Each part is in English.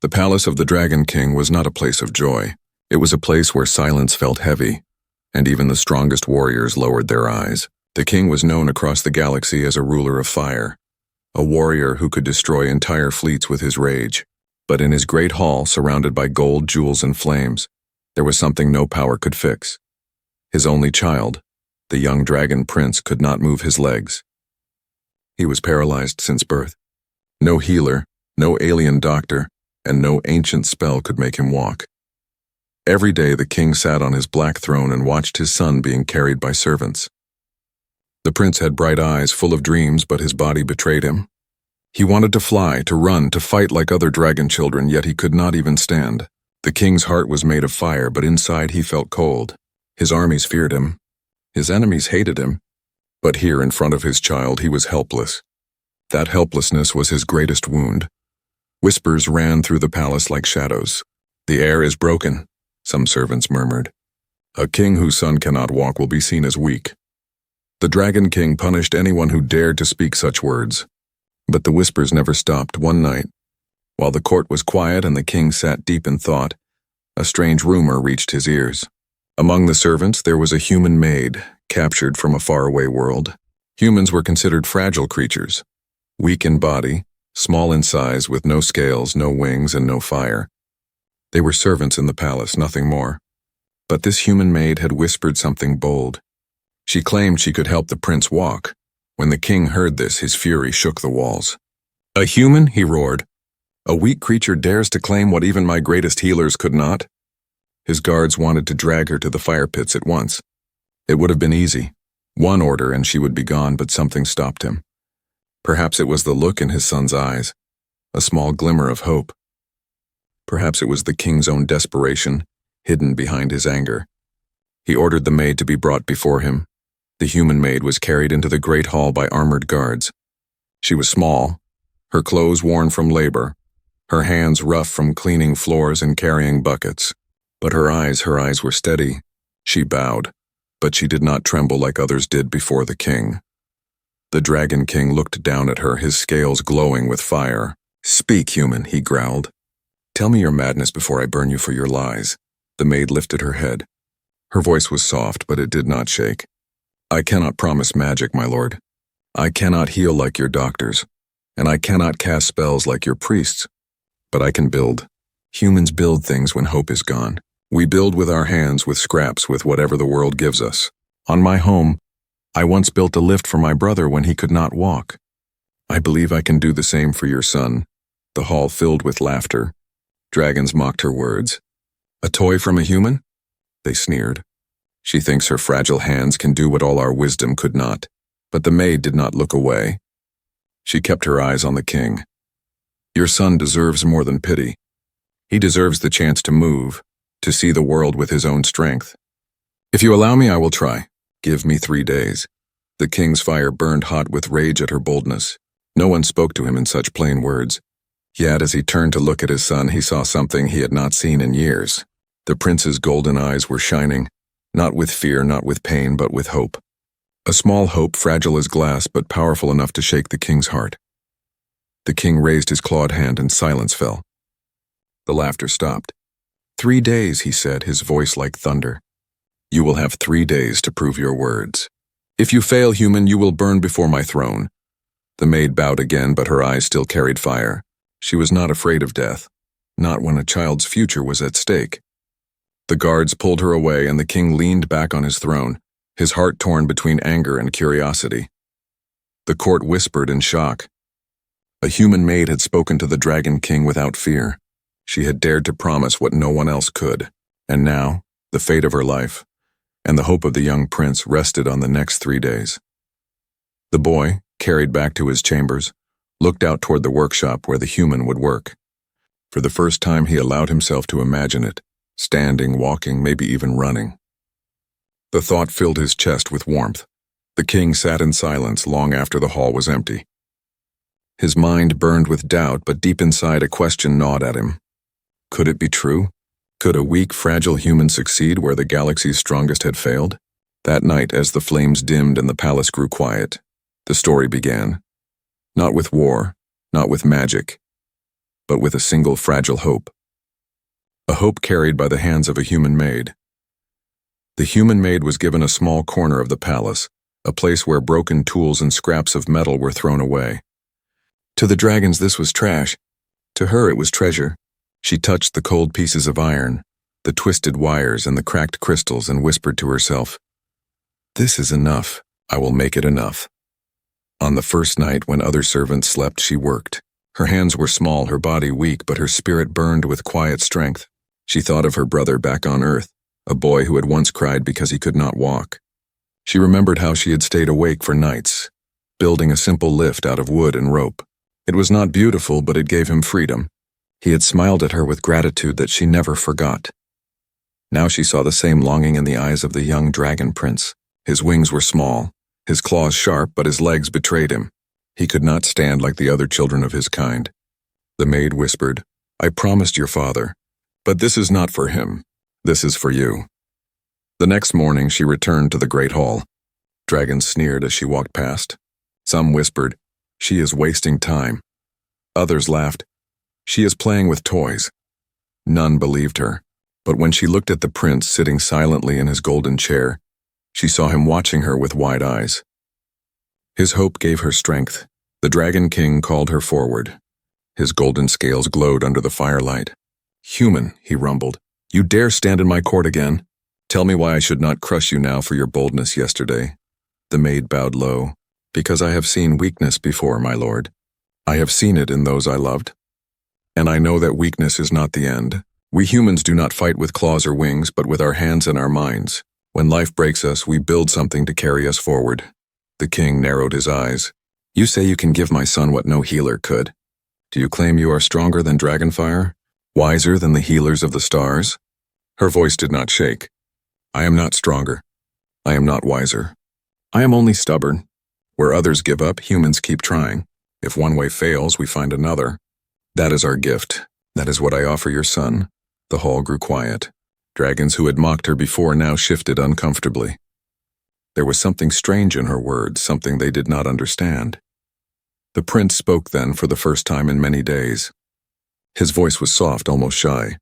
The palace of the Dragon King was not a place of joy. It was a place where silence felt heavy, and even the strongest warriors lowered their eyes. The king was known across the galaxy as a ruler of fire, a warrior who could destroy entire fleets with his rage. But in his great hall, surrounded by gold, jewels, and flames, there was something no power could fix. His only child, the young dragon prince, could not move his legs. He was paralyzed since birth. No healer, no alien doctor, and no ancient spell could make him walk. Every day the king sat on his black throne and watched his son being carried by servants. The prince had bright eyes full of dreams, but his body betrayed him. He wanted to fly, to run, to fight like other dragon children, yet he could not even stand. The king's heart was made of fire, but inside he felt cold. His armies feared him. His enemies hated him. But here in front of his child he was helpless. That helplessness was his greatest wound. Whispers ran through the palace like shadows. "The air is broken," some servants murmured. "A king whose son cannot walk will be seen as weak." The Dragon King punished anyone who dared to speak such words. But the whispers never stopped. One night, while the court was quiet and the king sat deep in thought, a strange rumor reached his ears. Among the servants there was a human maid, captured from a faraway world. Humans were considered fragile creatures, weak in body, small in size, with no scales, no wings, and no fire. They were servants in the palace, nothing more. But this human maid had whispered something bold. She claimed she could help the prince walk. When the king heard this, his fury shook the walls. "A human?" he roared. "A weak creature dares to claim what even my greatest healers could not?" His guards wanted to drag her to the fire pits at once. It would have been easy. One order and she would be gone, but something stopped him. Perhaps it was the look in his son's eyes, a small glimmer of hope. Perhaps it was the king's own desperation, hidden behind his anger. He ordered the maid to be brought before him. The human maid was carried into the great hall by armored guards. She was small, her clothes worn from labor, her hands rough from cleaning floors and carrying buckets. But her eyes were steady. She bowed, but she did not tremble like others did before the king. The Dragon King looked down at her, his scales glowing with fire. "Speak, human," he growled. "Tell me your madness before I burn you for your lies." The maid lifted her head. Her voice was soft, but it did not shake. "I cannot promise magic, my lord. I cannot heal like your doctors, and I cannot cast spells like your priests. But I can build. Humans build things when hope is gone. We build with our hands, with scraps, with whatever the world gives us. On my home, I once built a lift for my brother when he could not walk. I believe I can do the same for your son." The hall filled with laughter. Dragons mocked her words. "A toy from a human?" They sneered. "She thinks her fragile hands can do what all our wisdom could not." But the maid did not look away. She kept her eyes on the king. "Your son deserves more than pity. He deserves the chance to move, to see the world with his own strength. If you allow me, I will try. Give me 3 days." The king's fire burned hot with rage at her boldness. No one spoke to him in such plain words. Yet as he turned to look at his son, he saw something he had not seen in years. The prince's golden eyes were shining, not with fear, not with pain, but with hope. A small hope, fragile as glass, but powerful enough to shake the king's heart. The king raised his clawed hand and silence fell. The laughter stopped. 3 days, he said, his voice like thunder. "You will have 3 days to prove your words. If you fail, human, you will burn before my throne." The maid bowed again, but her eyes still carried fire. She was not afraid of death, not when a child's future was at stake. The guards pulled her away, and the king leaned back on his throne, his heart torn between anger and curiosity. The court whispered in shock. A human maid had spoken to the Dragon King without fear. She had dared to promise what no one else could. And now, the fate of her life, and the hope of the young prince rested on the next 3 days. The boy, carried back to his chambers, looked out toward the workshop where the human would work. For the first time he allowed himself to imagine it, standing, walking, maybe even running. The thought filled his chest with warmth. The king sat in silence long after the hall was empty. His mind burned with doubt, but deep inside a question gnawed at him. Could it be true? Could a weak, fragile human succeed where the galaxy's strongest had failed? That night, as the flames dimmed and the palace grew quiet, the story began. Not with war, not with magic, but with a single fragile hope. A hope carried by the hands of a human maid. The human maid was given a small corner of the palace, a place where broken tools and scraps of metal were thrown away. To the dragons this was trash. To her it was treasure. She touched the cold pieces of iron, the twisted wires and the cracked crystals, and whispered to herself, "This is enough. I will make it enough." On the first night when other servants slept, she worked. Her hands were small, her body weak, but her spirit burned with quiet strength. She thought of her brother back on Earth, a boy who had once cried because he could not walk. She remembered how she had stayed awake for nights, building a simple lift out of wood and rope. It was not beautiful, but it gave him freedom. He had smiled at her with gratitude that she never forgot. Now she saw the same longing in the eyes of the young dragon prince. His wings were small, his claws sharp, but his legs betrayed him. He could not stand like the other children of his kind. The maid whispered, "I promised your father, but this is not for him. This is for you." The next morning she returned to the great hall. Dragons sneered as she walked past. Some whispered, "She is wasting time." Others laughed, "She is playing with toys." None believed her, but when she looked at the prince sitting silently in his golden chair, she saw him watching her with wide eyes. His hope gave her strength. The Dragon King called her forward. His golden scales glowed under the firelight. "Human," he rumbled, "you dare stand in my court again? Tell me why I should not crush you now for your boldness yesterday." The maid bowed low. "Because I have seen weakness before, my lord. I have seen it in those I loved. And I know that weakness is not the end. We humans do not fight with claws or wings, but with our hands and our minds. When life breaks us, we build something to carry us forward." The king narrowed his eyes. "You say you can give my son what no healer could. Do you claim you are stronger than dragonfire? Wiser than the healers of the stars?" Her voice did not shake. "I am not stronger. I am not wiser. I am only stubborn. Where others give up, humans keep trying. If one way fails, we find another. That is our gift. That is what I offer your son." The hall grew quiet. Dragons who had mocked her before now shifted uncomfortably. There was something strange in her words, something they did not understand. The prince spoke then for the first time in many days. His voice was soft, almost shy.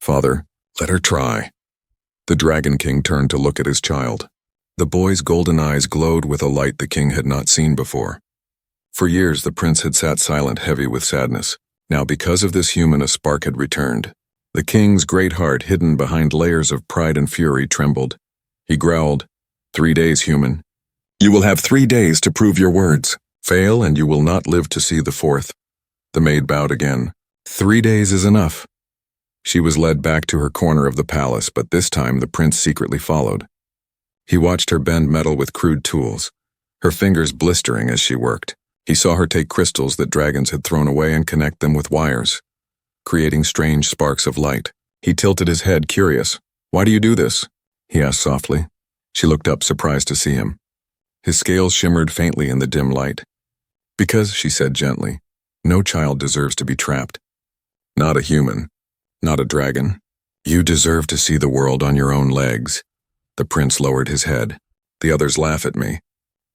"Father, let her try." The Dragon King turned to look at his child. The boy's golden eyes glowed with a light the king had not seen before. For years the prince had sat silent, heavy with sadness. Now because of this human a spark had returned. The king's great heart, hidden behind layers of pride and fury, trembled. He growled, "3 days, human. You will have 3 days to prove your words. Fail and you will not live to see the 4th. The maid bowed again. 3 days is enough. She was led back to her corner of the palace, but this time the prince secretly followed. He watched her bend metal with crude tools, her fingers blistering as she worked. He saw her take crystals that dragons had thrown away and connect them with wires, creating strange sparks of light. He tilted his head, curious. "Why do you do this?" he asked softly. She looked up, surprised to see him. His scales shimmered faintly in the dim light. "Because," she said gently, "no child deserves to be trapped. Not a human, not a dragon. You deserve to see the world on your own legs." The prince lowered his head. "The others laugh at me.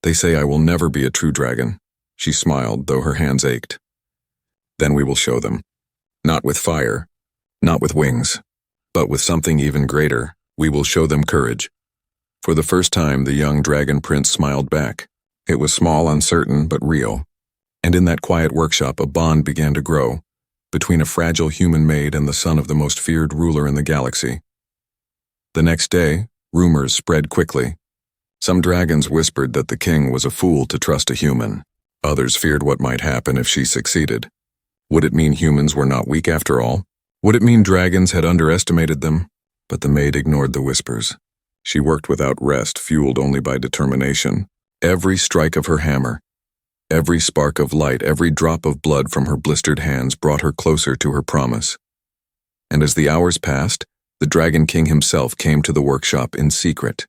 They say I will never be a true dragon." She smiled, though her hands ached. "Then we will show them. Not with fire, not with wings, but with something even greater. We will show them courage." For the first time, the young dragon prince smiled back. It was small, uncertain, but real. And in that quiet workshop, a bond began to grow between a fragile human maid and the son of the most feared ruler in the galaxy. The next day, rumors spread quickly. Some dragons whispered that the king was a fool to trust a human. Others feared what might happen if she succeeded. Would it mean humans were not weak after all? Would it mean dragons had underestimated them? But the maid ignored the whispers. She worked without rest, fueled only by determination. Every strike of her hammer, every spark of light, every drop of blood from her blistered hands brought her closer to her promise. And as the hours passed, the Dragon King himself came to the workshop in secret.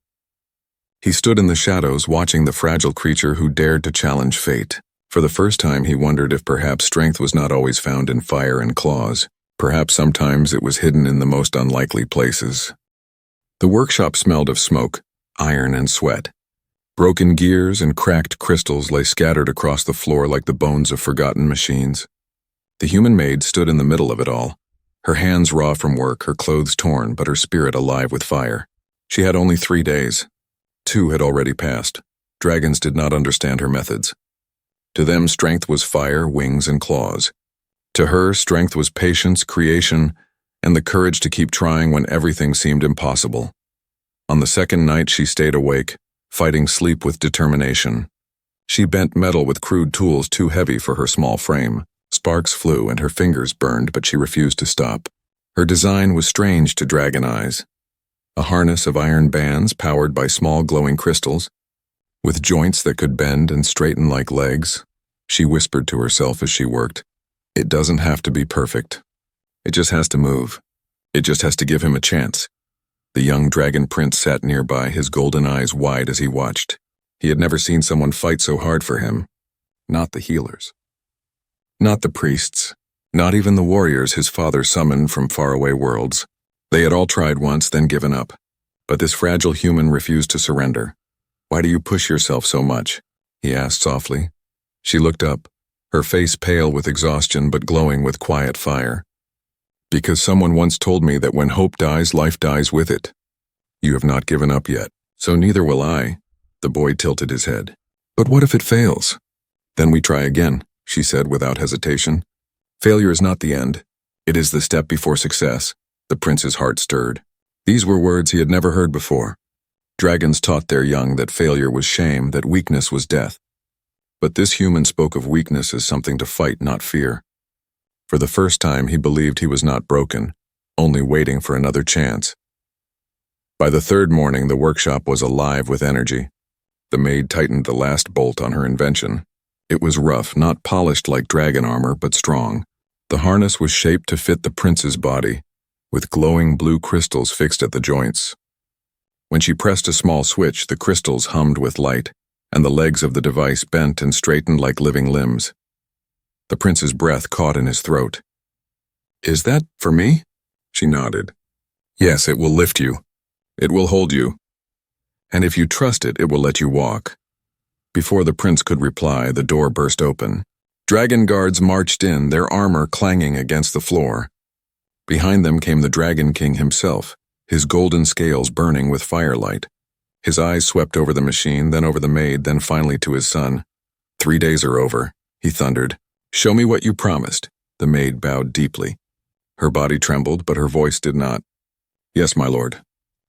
He stood in the shadows, watching the fragile creature who dared to challenge fate. For the first time, he wondered if perhaps strength was not always found in fire and claws. Perhaps sometimes it was hidden in the most unlikely places. The workshop smelled of smoke, iron, and sweat. Broken gears and cracked crystals lay scattered across the floor like the bones of forgotten machines. The human maid stood in the middle of it all, her hands raw from work, her clothes torn, but her spirit alive with fire. She had only 3 days. 2 had already passed. Dragons did not understand her methods. To them, strength was fire, wings, and claws. To her, strength was patience, creation, and the courage to keep trying when everything seemed impossible. On the second night, she stayed awake, fighting sleep with determination. She bent metal with crude tools too heavy for her small frame. Sparks flew and her fingers burned, but she refused to stop. Her design was strange to dragon eyes. A harness of iron bands powered by small glowing crystals, with joints that could bend and straighten like legs. She whispered to herself as she worked, "It doesn't have to be perfect. It just has to move. It just has to give him a chance." The young dragon prince sat nearby, his golden eyes wide as he watched. He had never seen someone fight so hard for him. Not the healers. Not the priests. Not even the warriors his father summoned from faraway worlds. They had all tried once, then given up. But this fragile human refused to surrender. "Why do you push yourself so much?" he asked softly. She looked up, her face pale with exhaustion but glowing with quiet fire. "Because someone once told me that when hope dies, life dies with it. You have not given up yet, so neither will I." The boy tilted his head. "But what if it fails?" "Then we try again," she said without hesitation. "Failure is not the end. It is the step before success." The prince's heart stirred. These were words he had never heard before. Dragons taught their young that failure was shame, that weakness was death. But this human spoke of weakness as something to fight, not fear. For the first time, he believed he was not broken, only waiting for another chance. By the 3rd morning, the workshop was alive with energy. The maid tightened the last bolt on her invention. It was rough, not polished like dragon armor, but strong. The harness was shaped to fit the prince's body, with glowing blue crystals fixed at the joints. When she pressed a small switch, the crystals hummed with light, and the legs of the device bent and straightened like living limbs. The prince's breath caught in his throat. "Is that for me?" She nodded. "Yes, it will lift you. It will hold you. And if you trust it, it will let you walk." Before the prince could reply, the door burst open. Dragon guards marched in, their armor clanging against the floor. Behind them came the Dragon King himself, his golden scales burning with firelight. His eyes swept over the machine, then over the maid, then finally to his son. 3 days are over," he thundered. "Show me what you promised." The maid bowed deeply. Her body trembled, but her voice did not. "Yes, my lord."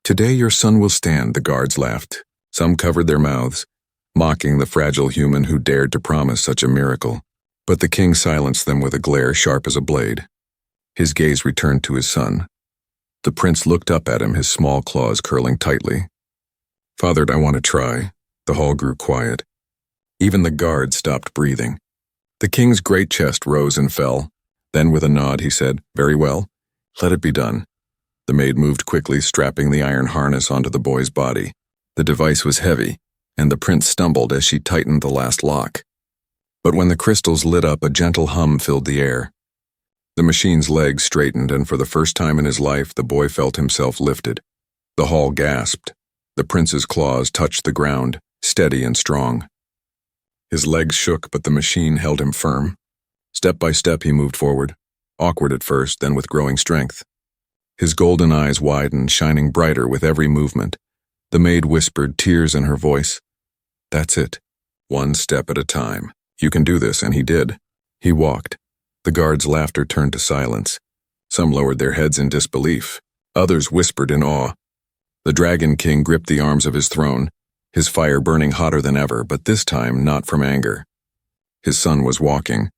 "Today your son will stand," the guards laughed. Some covered their mouths, mocking the fragile human who dared to promise such a miracle. But the king silenced them with a glare sharp as a blade. His gaze returned to his son. The prince looked up at him, his small claws curling tightly. "Father, I want to try." The hall grew quiet. Even the guards stopped breathing. The king's great chest rose and fell. Then with a nod he said, "Very well. Let it be done." The maid moved quickly, strapping the iron harness onto the boy's body. The device was heavy, and the prince stumbled as she tightened the last lock. But when the crystals lit up, a gentle hum filled the air. The machine's legs straightened, and for the first time in his life, the boy felt himself lifted. The hall gasped. The prince's claws touched the ground, steady and strong. His legs shook, but the machine held him firm. Step by step he moved forward, awkward at first, then with growing strength. His golden eyes widened, shining brighter with every movement. The maid whispered, tears in her voice, "That's it. One step at a time. You can do this," and he did. He walked. The guards' laughter turned to silence. Some lowered their heads in disbelief. Others whispered in awe. The Dragon King gripped the arms of his throne, his fire burning hotter than ever, but this time not from anger. His son was walking.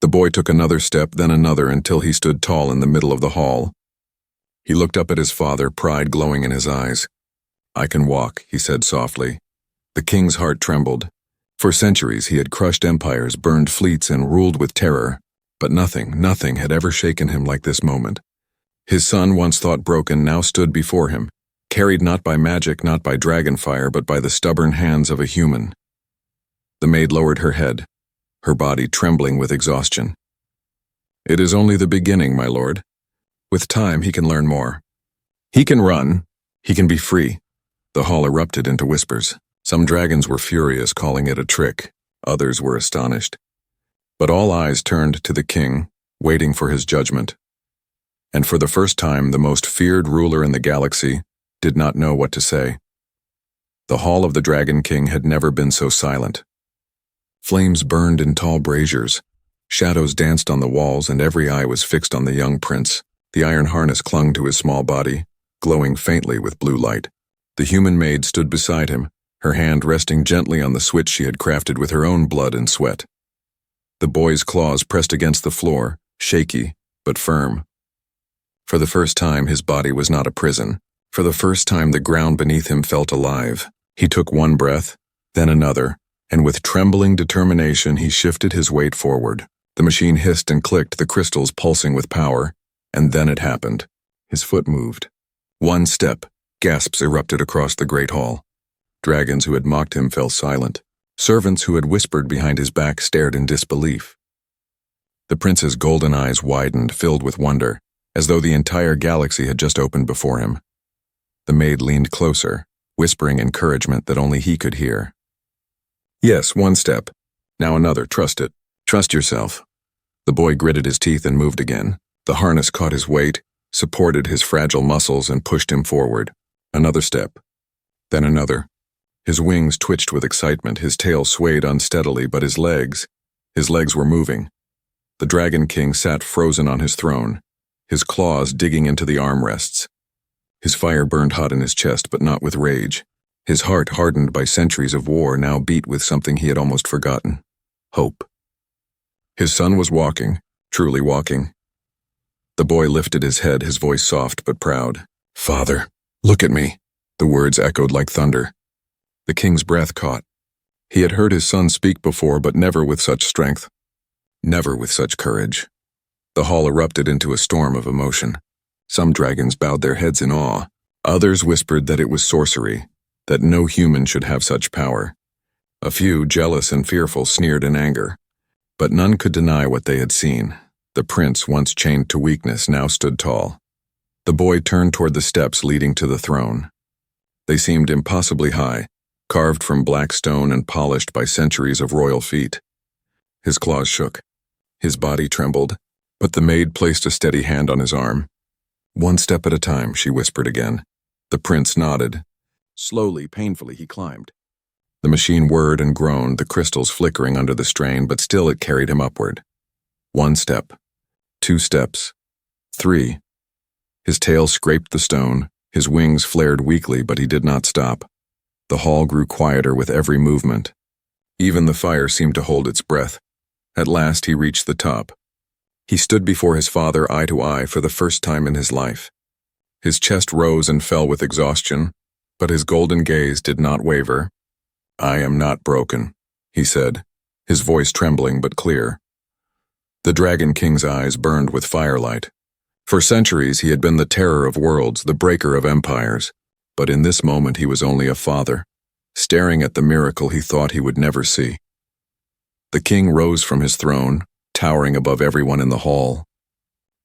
The boy took another step, then another, until he stood tall in the middle of the hall. He looked up at his father, pride glowing in his eyes. "I can walk," he said softly. The king's heart trembled. For centuries he had crushed empires, burned fleets, and ruled with terror. But nothing had ever shaken him like this moment. His son, once thought broken, now stood before him, carried not by magic, not by dragon fire, but by the stubborn hands of a human. The maid lowered her head, her body trembling with exhaustion. "It is only the beginning, my lord. With time he can learn more. He can run. He can be free." The hall erupted into whispers. Some dragons were furious, calling it a trick. Others were astonished. But all eyes turned to the king, waiting for his judgment. And for the first time, the most feared ruler in the galaxy did not know what to say. The hall of the Dragon King had never been so silent. Flames burned in tall braziers, shadows danced on the walls, and every eye was fixed on the young prince. The iron harness clung to his small body, glowing faintly with blue light. The human maid stood beside him, her hand resting gently on the switch she had crafted with her own blood and sweat. The boy's claws pressed against the floor, shaky but firm. For the first time, his body was not a prison. For the first time, the ground beneath him felt alive. He took one breath, then another, and with trembling determination he shifted his weight forward. The machine hissed and clicked, the crystals pulsing with power, and then it happened. His foot moved. One step. Gasps erupted across the great hall. Dragons who had mocked him fell silent. Servants who had whispered behind his back stared in disbelief. The prince's golden eyes widened, filled with wonder, as though the entire galaxy had just opened before him. The maid leaned closer, whispering encouragement that only he could hear. Yes, one step. Now another. Trust it. Trust yourself. The boy gritted his teeth and moved again. The harness caught his weight, supported his fragile muscles, and pushed him forward. Another step. Then another. His wings twitched with excitement, his tail swayed unsteadily, but his legs were moving. The Dragon King sat frozen on his throne, his claws digging into the armrests. His fire burned hot in his chest, but not with rage. His heart, hardened by centuries of war, now beat with something he had almost forgotten: hope. His son was walking, truly walking. The boy lifted his head, his voice soft but proud. "Father, look at me." The words echoed like thunder. The king's breath caught. He had heard his son speak before, but never with such strength. Never with such courage. The hall erupted into a storm of emotion. Some dragons bowed their heads in awe. Others whispered that it was sorcery, that no human should have such power. A few, jealous and fearful, sneered in anger. But none could deny what they had seen. The prince, once chained to weakness, now stood tall. The boy turned toward the steps leading to the throne. They seemed impossibly high, carved from black stone and polished by centuries of royal feet. His claws shook. His body trembled, but the maid placed a steady hand on his arm. "One step at a time," she whispered again. The prince nodded. Slowly, painfully, he climbed. The machine whirred and groaned, the crystals flickering under the strain, but still it carried him upward. One step. 2 steps. 3. His tail scraped the stone, his wings flared weakly, but he did not stop. The hall grew quieter with every movement. Even the fire seemed to hold its breath. At last he reached the top. He stood before his father eye to eye for the first time in his life. His chest rose and fell with exhaustion, but his golden gaze did not waver. "I am not broken," he said, his voice trembling but clear. The Dragon King's eyes burned with firelight. For centuries he had been the terror of worlds, the breaker of empires, but in this moment he was only a father, staring at the miracle he thought he would never see. The king rose from his throne, towering above everyone in the hall.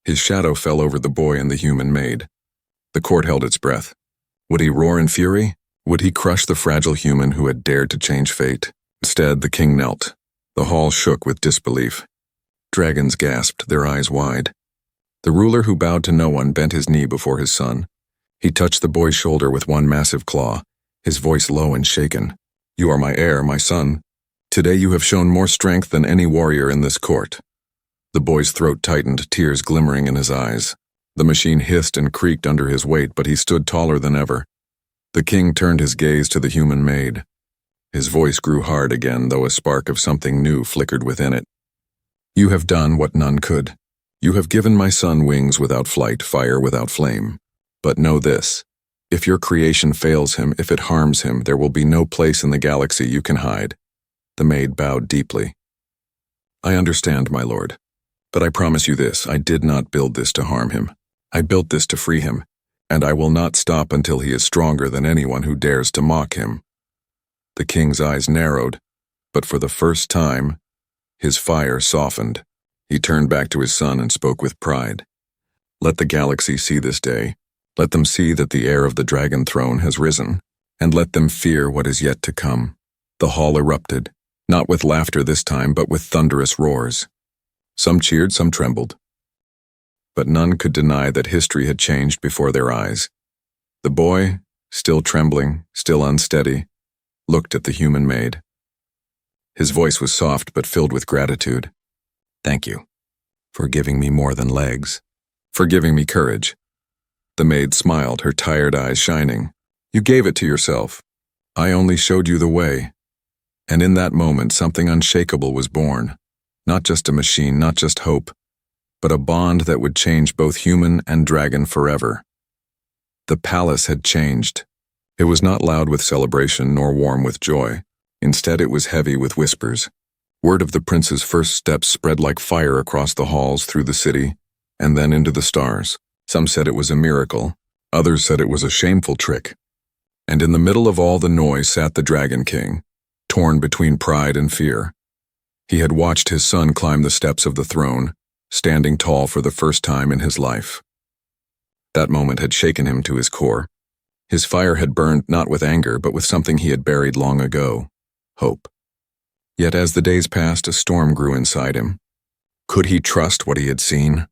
His shadow fell over the boy and the human maid. The court held its breath. Would he roar in fury? Would he crush the fragile human who had dared to change fate? Instead, the king knelt. The hall shook with disbelief. Dragons gasped, their eyes wide. The ruler who bowed to no one bent his knee before his son. He touched the boy's shoulder with one massive claw, his voice low and shaken. "You are my heir, my son. Today you have shown more strength than any warrior in this court." The boy's throat tightened, tears glimmering in his eyes. The machine hissed and creaked under his weight, but he stood taller than ever. The king turned his gaze to the human maid. His voice grew hard again, though a spark of something new flickered within it. "You have done what none could. You have given my son wings without flight, fire without flame. But know this, if your creation fails him, if it harms him, there will be no place in the galaxy you can hide." The maid bowed deeply. "I understand, my lord. But I promise you this, I did not build this to harm him. I built this to free him, and I will not stop until he is stronger than anyone who dares to mock him." The king's eyes narrowed, but for the first time, his fire softened. He turned back to his son and spoke with pride. "Let the galaxy see this day. Let them see that the heir of the dragon throne has risen, and let them fear what is yet to come." The hall erupted, not with laughter this time, but with thunderous roars. Some cheered, some trembled. but none could deny that history had changed before their eyes. The boy, still trembling, still unsteady, looked at the human maid. His voice was soft but filled with gratitude. "Thank you for giving me more than legs, for giving me courage." The maid smiled, her tired eyes shining. "You gave it to yourself. I only showed you the way." And in that moment, something unshakable was born. Not just a machine, not just hope, but a bond that would change both human and dragon forever. The palace had changed. It was not loud with celebration nor warm with joy. Instead, it was heavy with whispers. Word of the prince's first steps spread like fire across the halls, through the city, and then into the stars. Some said it was a miracle. Others said it was a shameful trick. And in the middle of all the noise sat the Dragon King, torn between pride and fear. He had watched his son climb the steps of the throne, standing tall for the first time in his life. That moment had shaken him to his core. His fire had burned not with anger, but with something he had buried long ago: hope. Yet as the days passed, a storm grew inside him. Could he trust what he had seen?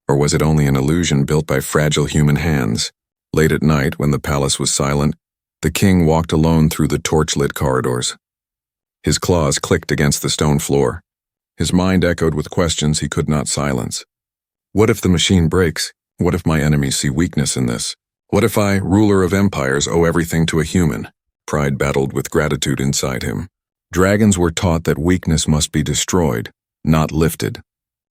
Or was it only an illusion built by fragile human hands? Late at night, when the palace was silent, the king walked alone through the torch-lit corridors. His claws clicked against the stone floor. His mind echoed with questions he could not silence. What if the machine breaks? What if my enemies see weakness in this? What if I, ruler of empires, owe everything to a human? Pride battled with gratitude inside him. Dragons were taught that weakness must be destroyed, not lifted.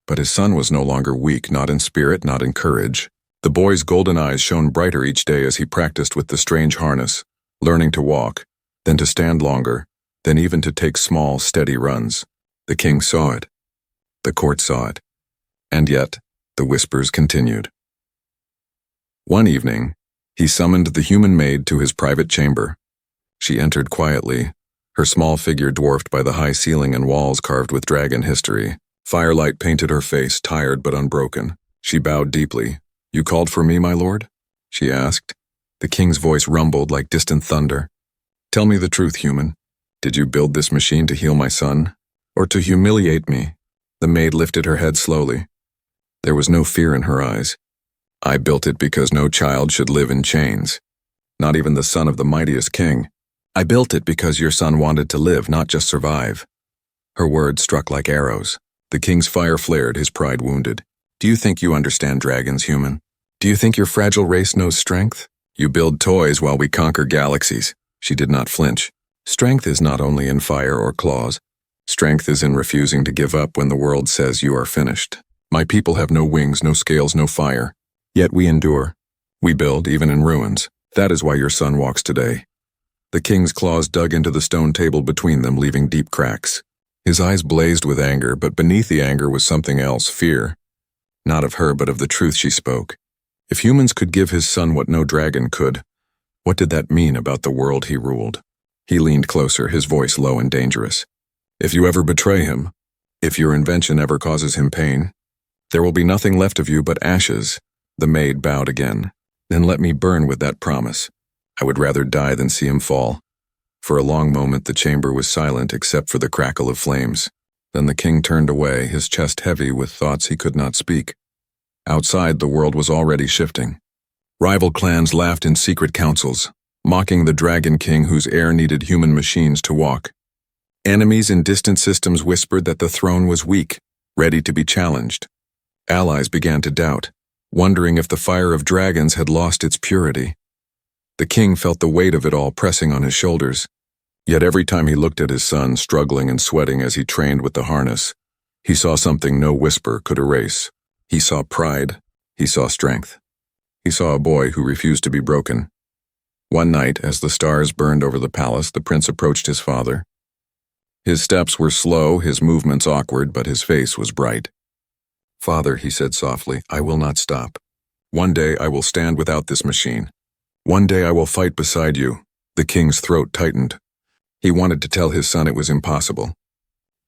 But his son was no longer weak, not in spirit, not in courage. The boy's golden eyes shone brighter each day as he practiced with the strange harness, learning to walk, then to stand longer, then even to take small, steady runs. The king saw it. The court saw it. And yet, the whispers continued. One evening, he summoned the human maid to his private chamber. She entered quietly, her small figure dwarfed by the high ceiling and walls carved with dragon history. Firelight painted her face, tired but unbroken. She bowed deeply. "You called for me, my lord?" she asked. The king's voice rumbled like distant thunder. "Tell me the truth, human. Did you build this machine to heal my son, or to humiliate me?" The maid lifted her head slowly. There was no fear in her eyes. "I built it because no child should live in chains, not even the son of the mightiest king. I built it because your son wanted to live, not just survive." Her words struck like arrows. The king's fire flared, his pride wounded. "Do you think you understand dragons, human? Do you think your fragile race knows strength? You build toys while we conquer galaxies." She did not flinch. "Strength is not only in fire or claws. Strength is in refusing to give up when the world says you are finished. My people have no wings, no scales, no fire. Yet we endure. We build, even in ruins. That is why your son walks today." The king's claws dug into the stone table between them, leaving deep cracks. His eyes blazed with anger, but beneath the anger was something else, fear. Not of her, but of the truth she spoke. If humans could give his son what no dragon could, what did that mean about the world he ruled? He leaned closer, his voice low and dangerous. "If you ever betray him, if your invention ever causes him pain, there will be nothing left of you but ashes." The maid bowed again. "Then let me burn with that promise. I would rather die than see him fall." For a long moment the chamber was silent except for the crackle of flames. Then the king turned away, his chest heavy with thoughts he could not speak. Outside, the world was already shifting. Rival clans laughed in secret councils, mocking the Dragon King whose heir needed human machines to walk. Enemies in distant systems whispered that the throne was weak, ready to be challenged. Allies began to doubt, wondering if the fire of dragons had lost its purity. The king felt the weight of it all pressing on his shoulders. Yet every time he looked at his son, struggling and sweating as he trained with the harness, he saw something no whisper could erase. He saw pride. He saw strength. He saw a boy who refused to be broken. One night, as the stars burned over the palace, the prince approached his father. His steps were slow, his movements awkward, but his face was bright. "Father," he said softly, "I will not stop. One day I will stand without this machine. One day I will fight beside you." The king's throat tightened. He wanted to tell his son it was impossible.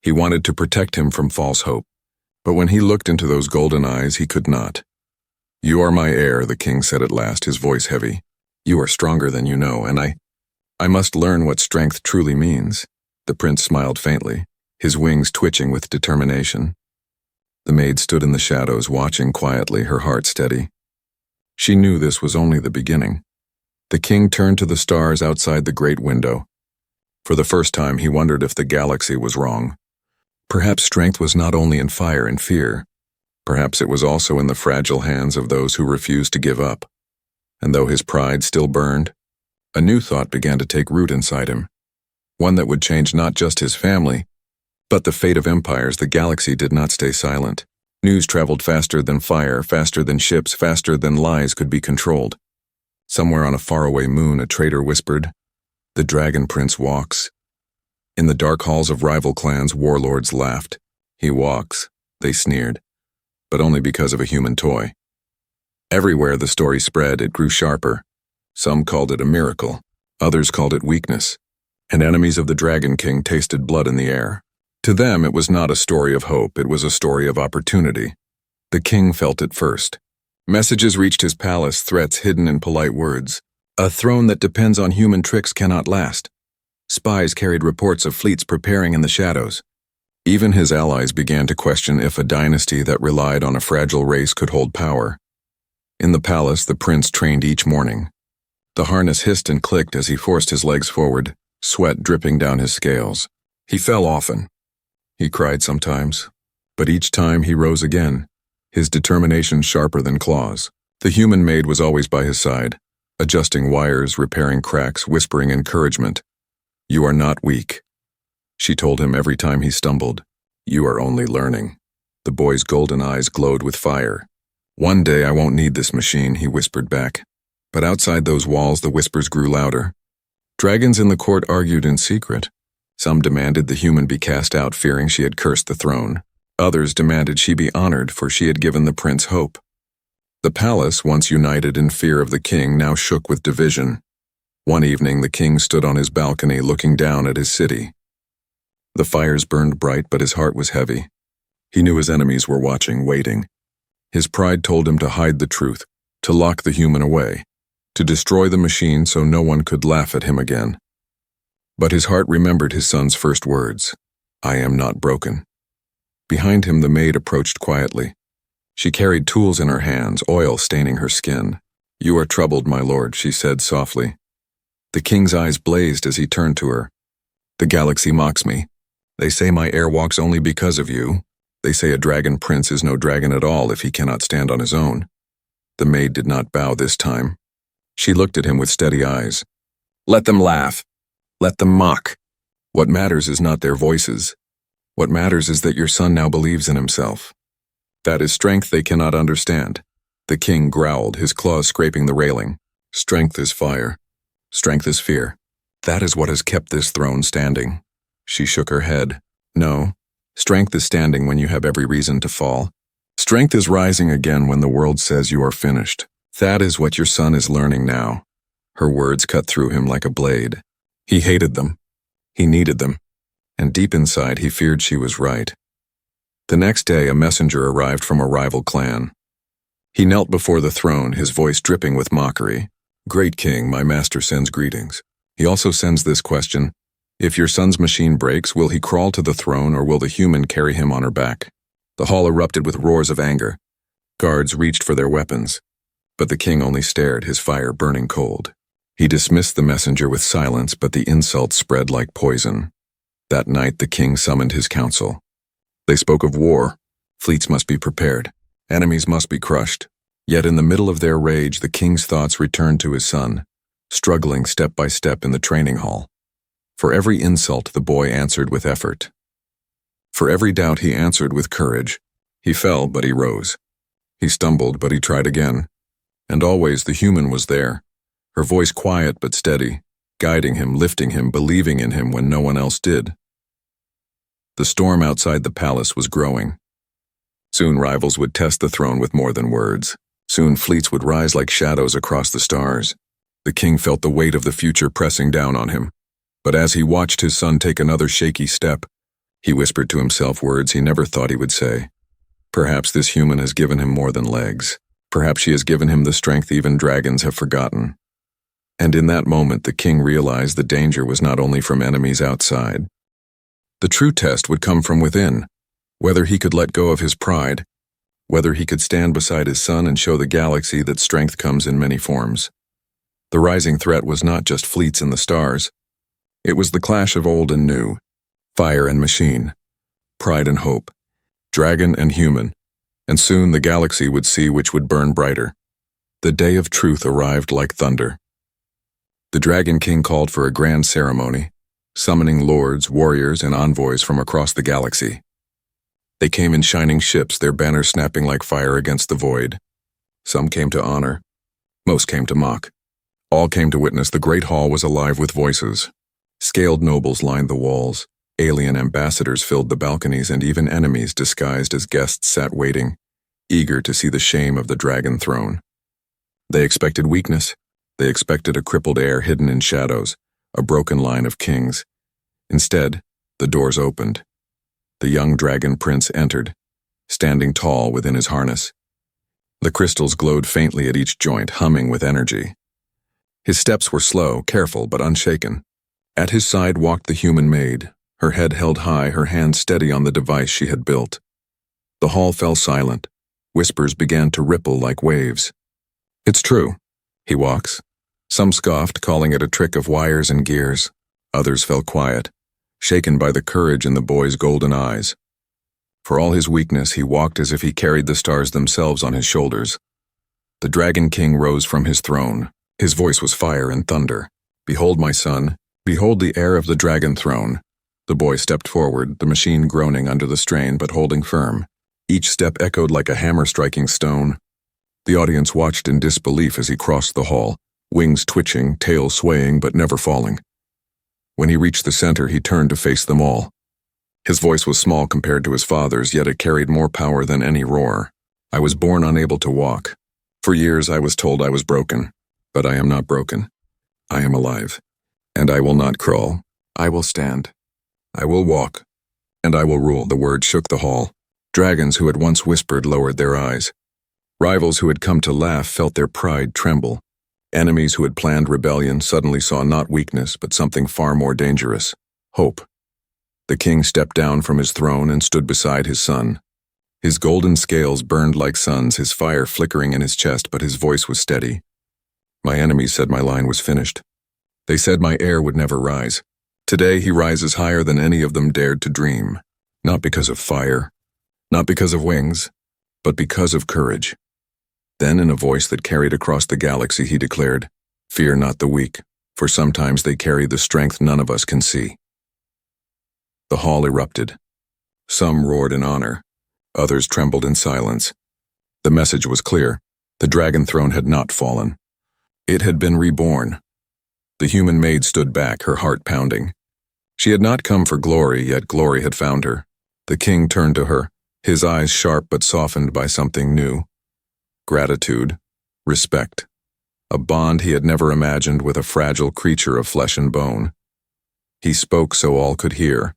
He wanted to protect him from false hope. But when he looked into those golden eyes, he could not. "You are my heir," the king said at last, his voice heavy. "You are stronger than you know, and I must learn what strength truly means." The prince smiled faintly, his wings twitching with determination. The maid stood in the shadows, watching quietly, her heart steady. She knew this was only the beginning. The king turned to the stars outside the great window. For the first time, he wondered if the galaxy was wrong. Perhaps strength was not only in fire and fear. Perhaps it was also in the fragile hands of those who refused to give up. And though his pride still burned, a new thought began to take root inside him. One that would change not just his family, but the fate of empires. The galaxy did not stay silent. News traveled faster than fire, faster than ships, faster than lies could be controlled. Somewhere on a faraway moon, a traitor whispered, "The Dragon Prince walks." In the dark halls of rival clans, warlords laughed. "He walks," they sneered, but only because of a human toy. Everywhere the story spread, it grew sharper. Some called it a miracle, others called it weakness, and enemies of the Dragon King tasted blood in the air. To them, it was not a story of hope, it was a story of opportunity. The king felt it first. Messages reached his palace, threats hidden in polite words. A throne that depends on human tricks cannot last. Spies carried reports of fleets preparing in the shadows. Even his allies began to question if a dynasty that relied on a fragile race could hold power. In the palace, the prince trained each morning. The harness hissed and clicked as he forced his legs forward, sweat dripping down his scales. He fell often. He cried sometimes, but each time he rose again, his determination sharper than claws. The human maid was always by his side, adjusting wires, repairing cracks, whispering encouragement. "You are not weak," she told him every time he stumbled. "You are only learning." The boy's golden eyes glowed with fire. "One day I won't need this machine," he whispered back. But outside those walls, the whispers grew louder. Dragons in the court argued in secret. Some demanded the human be cast out, fearing she had cursed the throne. Others demanded she be honored, for she had given the prince hope. The palace, once united in fear of the king, now shook with division. One evening, the king stood on his balcony looking down at his city. The fires burned bright, but his heart was heavy. He knew his enemies were watching, waiting. His pride told him to hide the truth, to lock the human away, to destroy the machine so no one could laugh at him again. But his heart remembered his son's first words, "I am not broken." Behind him, the maid approached quietly. She carried tools in her hands, oil staining her skin. "You are troubled, my lord," she said softly. The king's eyes blazed as he turned to her. "The galaxy mocks me. They say my heir walks only because of you. They say a dragon prince is no dragon at all if he cannot stand on his own." The maid did not bow this time. She looked at him with steady eyes. "Let them laugh. Let them mock. What matters is not their voices. What matters is that your son now believes in himself. That is strength they cannot understand." The king growled, his claws scraping the railing. "Strength is fire. Strength is fear. That is what has kept this throne standing." She shook her head. "No, strength is standing when you have every reason to fall. Strength is rising again when the world says you are finished. That is what your son is learning now." Her words cut through him like a blade. He hated them. He needed them. And deep inside, he feared she was right. The next day, a messenger arrived from a rival clan. He knelt before the throne, his voice dripping with mockery. "Great king, my master sends greetings. He also sends this question. If your son's machine breaks, will he crawl to the throne or will the human carry him on her back?" The hall erupted with roars of anger. Guards reached for their weapons. But the king only stared, his fire burning cold. He dismissed the messenger with silence, but the insult spread like poison. That night, the king summoned his council. They spoke of war. Fleets must be prepared. Enemies must be crushed. Yet in the middle of their rage, the king's thoughts returned to his son, struggling step by step in the training hall. For every insult, the boy answered with effort. For every doubt, he answered with courage. He fell, but he rose. He stumbled, but he tried again. And always the human was there, her voice quiet but steady, guiding him, lifting him, believing in him when no one else did. The storm outside the palace was growing. Soon rivals would test the throne with more than words. Soon fleets would rise like shadows across the stars. The king felt the weight of the future pressing down on him. But as he watched his son take another shaky step, he whispered to himself words he never thought he would say. Perhaps this human has given him more than legs. Perhaps she has given him the strength even dragons have forgotten. And in that moment, the king realized the danger was not only from enemies outside. The true test would come from within. Whether he could let go of his pride, whether he could stand beside his son and show the galaxy that strength comes in many forms. The rising threat was not just fleets in the stars. It was the clash of old and new, fire and machine, pride and hope, dragon and human, and soon the galaxy would see which would burn brighter. The day of truth arrived like thunder. The Dragon King called for a grand ceremony, summoning lords, warriors, and envoys from across the galaxy. They came in shining ships, their banners snapping like fire against the void. Some came to honor, most came to mock. All came to witness the great hall was alive with voices. Scaled nobles lined the walls, alien ambassadors filled the balconies, and even enemies disguised as guests sat waiting, eager to see the shame of the dragon throne. They expected weakness. They expected a crippled heir hidden in shadows, a broken line of kings. Instead, the doors opened. The young dragon prince entered, standing tall within his harness. The crystals glowed faintly at each joint, humming with energy. His steps were slow, careful, but unshaken. At his side walked the human maid, her head held high, her hand steady on the device she had built. The hall fell silent. Whispers began to ripple like waves. "It's true. He walks." Some scoffed, calling it a trick of wires and gears. Others fell quiet, shaken by the courage in the boy's golden eyes. For all his weakness, he walked as if he carried the stars themselves on his shoulders. The Dragon King rose from his throne. His voice was fire and thunder. "Behold, my son. Behold the heir of the dragon throne." The boy stepped forward, the machine groaning under the strain but holding firm. Each step echoed like a hammer striking stone. The audience watched in disbelief as he crossed the hall, wings twitching, tail swaying but never falling. When he reached the center, he turned to face them all. His voice was small compared to his father's, yet it carried more power than any roar. "I was born unable to walk. For years I was told I was broken. But I am not broken. I am alive. And I will not crawl. I will stand. I will walk. And I will rule." The word shook the hall. Dragons who had once whispered lowered their eyes. Rivals who had come to laugh felt their pride tremble. Enemies who had planned rebellion suddenly saw not weakness, but something far more dangerous: hope. The king stepped down from his throne and stood beside his son. His golden scales burned like suns, his fire flickering in his chest, but his voice was steady. "My enemies said my line was finished. They said my heir would never rise. Today he rises higher than any of them dared to dream. Not because of fire, not because of wings, but because of courage." Then in a voice that carried across the galaxy he declared, "Fear not the weak, for sometimes they carry the strength none of us can see." The hall erupted. Some roared in honor, others trembled in silence. The message was clear: the dragon throne had not fallen. It had been reborn. The human maid stood back, her heart pounding. She had not come for glory, yet glory had found her. The king turned to her, his eyes sharp but softened by something new. Gratitude, respect, a bond he had never imagined with a fragile creature of flesh and bone. He spoke so all could hear.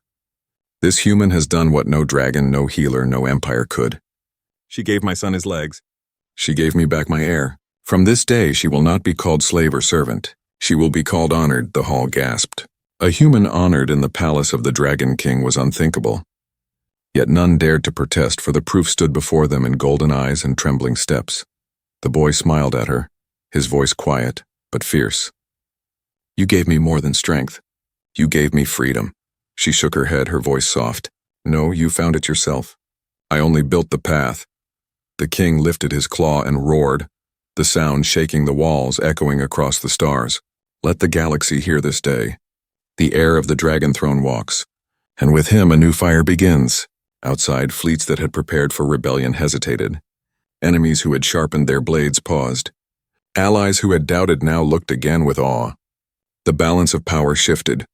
"This human has done what no dragon, no healer, no empire could. She gave my son his legs. She gave me back my heir. From this day she will not be called slave or servant. She will be called honored," the hall gasped. A human honored in the palace of the Dragon King was unthinkable. Yet none dared to protest, for the proof stood before them in golden eyes and trembling steps. The boy smiled at her, his voice quiet but fierce. "You gave me more than strength. You gave me freedom." She shook her head, her voice soft. "No, you found it yourself. I only built the path." The king lifted his claw and roared, the sound shaking the walls, echoing across the stars. "Let the galaxy hear this day. The heir of the dragon throne walks, and with him a new fire begins." Outside, fleets that had prepared for rebellion hesitated. Enemies who had sharpened their blades paused. Allies who had doubted now looked again with awe. The balance of power shifted,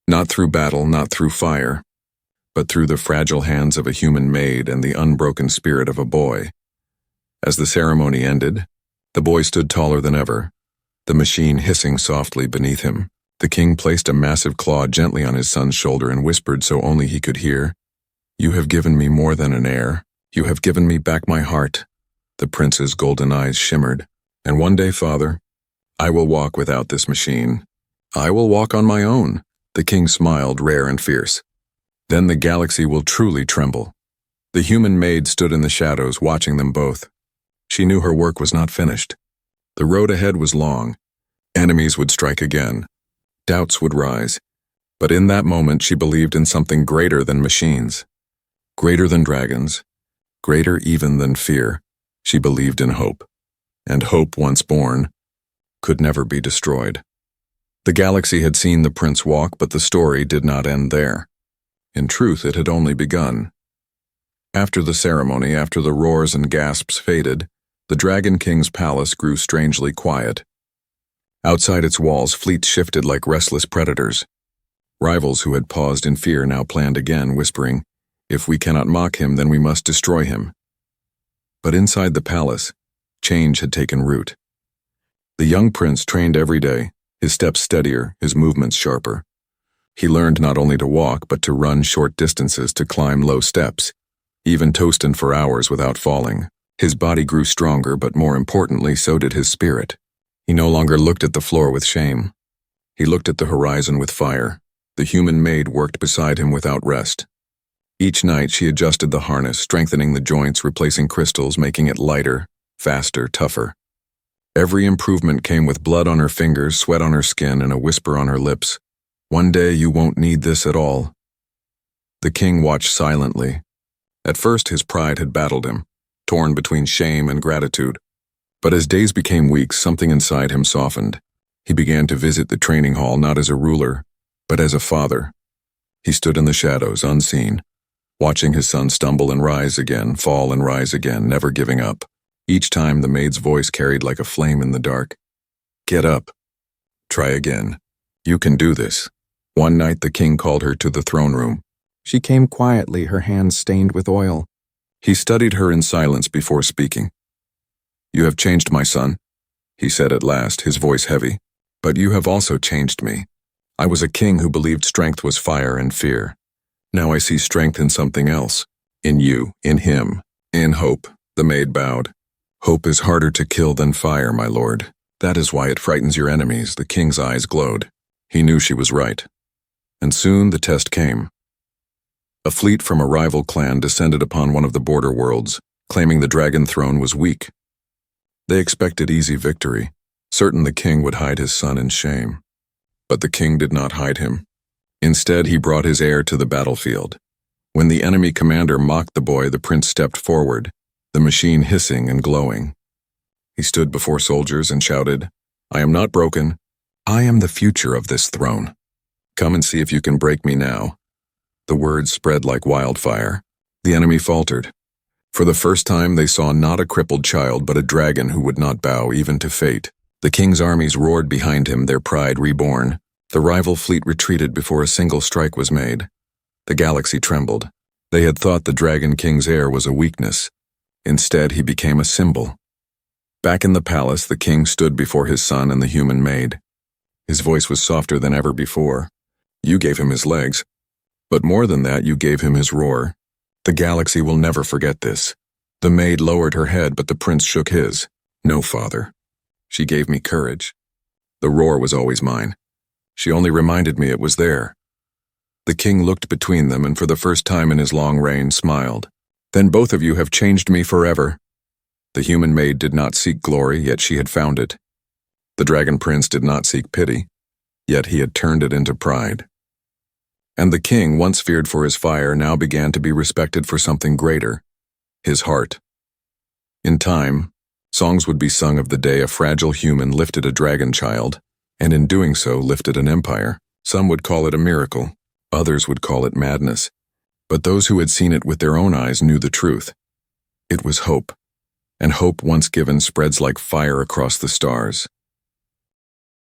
not through battle, not through fire, but through the fragile hands of a human maid and the unbroken spirit of a boy. As the ceremony ended, the boy stood taller than ever, the machine hissing softly beneath him. The king placed a massive claw gently on his son's shoulder and whispered so only he could hear, "You have given me more than an heir. You have given me back my heart." The prince's golden eyes shimmered. "And one day, father, I will walk without this machine. I will walk on my own." The king smiled, rare and fierce. "Then the galaxy will truly tremble. The human maid stood in the shadows, watching them both. She knew her work was not finished. The road ahead was long. Enemies would strike again. Doubts would rise. But in that moment, she believed in something greater than machines. Greater than dragons. Greater even than fear. She believed in hope. And hope, once born, could never be destroyed. The galaxy had seen the prince walk, but the story did not end there. In truth, it had only begun. After the ceremony, after the roars and gasps faded, the Dragon King's palace grew strangely quiet. Outside its walls, fleets shifted like restless predators. Rivals who had paused in fear now planned again, whispering, "If we cannot mock him, then we must destroy him." But inside the palace, change had taken root. The young prince trained every day, his steps steadier, his movements sharper. He learned not only to walk, but to run short distances, to climb low steps, even toastin for hours without falling. His body grew stronger, but more importantly, so did his spirit. He no longer looked at the floor with shame. He looked at the horizon with fire. The human maid worked beside him without rest. Each night she adjusted the harness, strengthening the joints, replacing crystals, making it lighter, faster, tougher. Every improvement came with blood on her fingers, sweat on her skin, and a whisper on her lips. "One day you won't need this at all." The king watched silently. At first his pride had battled him, torn between shame and gratitude. But as days became weeks, something inside him softened. He began to visit the training hall not as a ruler, but as a father. He stood in the shadows, unseen, watching his son stumble and rise again, fall and rise again, never giving up. Each time the maid's voice carried like a flame in the dark. "Get up. Try again. You can do this." One night the king called her to the throne room. She came quietly, her hands stained with oil. He studied her in silence before speaking. "You have changed, my son," he said at last, his voice heavy. "But you have also changed me. I was a king who believed strength was fire and fear. Now I see strength in something else. In you, in him, in hope." The maid bowed. "Hope is harder to kill than fire, my lord. That is why it frightens your enemies." The king's eyes glowed. He knew she was right. And soon the test came. A fleet from a rival clan descended upon one of the border worlds, claiming the dragon throne was weak. They expected easy victory, certain the king would hide his son in shame. But the king did not hide him. Instead, he brought his heir to the battlefield. When the enemy commander mocked the boy, the prince stepped forward, the machine hissing and glowing. He stood before soldiers and shouted, "I am not broken. I am the future of this throne. Come and see if you can break me now." The words spread like wildfire. The enemy faltered. For the first time, they saw not a crippled child, but a dragon who would not bow even to fate. The king's armies roared behind him, their pride reborn. The rival fleet retreated before a single strike was made. The galaxy trembled. They had thought the Dragon King's heir was a weakness. Instead, he became a symbol. Back in the palace, the king stood before his son and the human maid. His voice was softer than ever before. "You gave him his legs. But more than that, you gave him his roar. The galaxy will never forget this." The maid lowered her head, but the prince shook his. "No, father. She gave me courage. The roar was always mine. She only reminded me it was there." The king looked between them and for the first time in his long reign smiled. "Then both of you have changed me forever." The human maid did not seek glory, yet she had found it. The dragon prince did not seek pity, yet he had turned it into pride. And the king, once feared for his fire, now began to be respected for something greater, his heart. In time, songs would be sung of the day a fragile human lifted a dragon child, and in doing so lifted an empire. Some would call it a miracle, others would call it madness, but those who had seen it with their own eyes knew the truth. It was hope, and hope once given spreads like fire across the stars.